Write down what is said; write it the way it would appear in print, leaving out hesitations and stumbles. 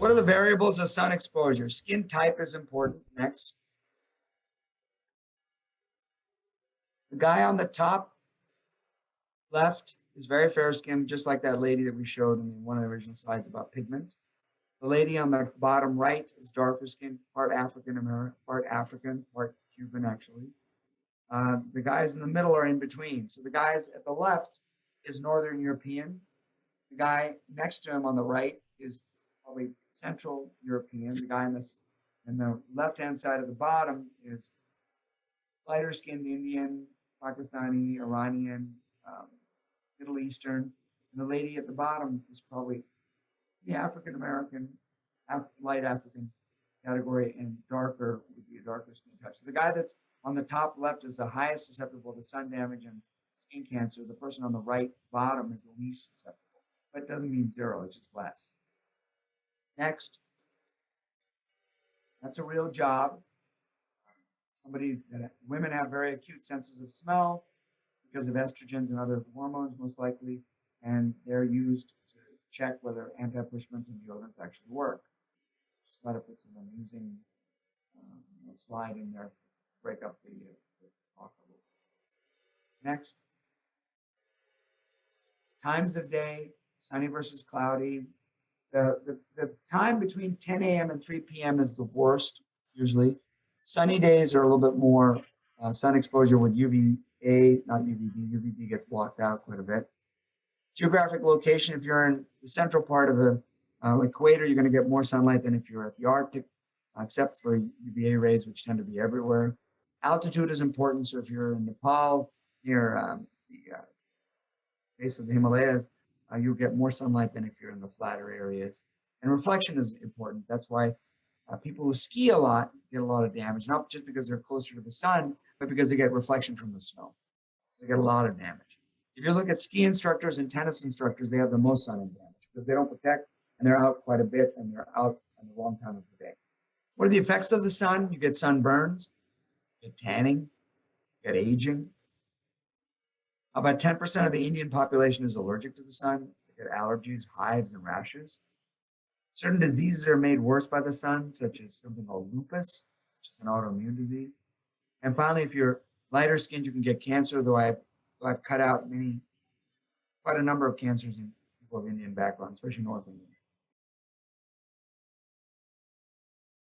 What are the variables of sun exposure? Skin type is important. Next. The guy on the top left is very fair skinned, just like that lady that we showed in one of the original slides about pigment. The lady on the bottom right is darker skinned, part African American, part Cuban, actually. The guys in the middle are in between. So the guys at the left is Northern European. The guy next to him on the right is probably Central European. The guy in the left-hand side of the bottom is lighter skinned Indian, Pakistani, Iranian, Middle Eastern. And the lady at the bottom is probably the African American, light African category, and darker would be a darker skin type. So the guy that's on the top left is the highest susceptible to sun damage and skin cancer. The person on the right bottom is the least susceptible. But it doesn't mean zero, it's just less. Next. That's a real job. Women have very acute senses of smell because of estrogens and other hormones, most likely, and they're used to check whether antiperspirants and deodorants actually work. Just let it put some amusing slide in there, break up the talk a little. Next. Times of day, sunny versus cloudy. The time between 10 a.m. and 3 p.m. is the worst, usually. Sunny days are a little bit more sun exposure with UVA, not UVB. UVB gets blocked out quite a bit. Geographic location, if you're in the central part of the equator, you're going to get more sunlight than if you're at the Arctic, except for UVA rays, which tend to be everywhere. Altitude is important, so if you're in Nepal, near the base of the Himalayas, you'll get more sunlight than if you're in the flatter areas. And reflection is important. That's why people who ski a lot get a lot of damage, not just because they're closer to the sun, but because they get reflection from the snow. They get a lot of damage. If you look at ski instructors and tennis instructors, they have the most sun damage because they don't protect and they're out quite a bit and they're out on the wrong time of the day. What are the effects of the sun? You get sunburns, you get tanning, you get aging. About 10% of the Indian population is allergic to the sun. They get allergies, hives, and rashes. Certain diseases are made worse by the sun, such as something called lupus, which is an autoimmune disease. And finally, if you're lighter skinned, you can get cancer, though I've cut out quite a number of cancers in people of Indian background, especially North Indian.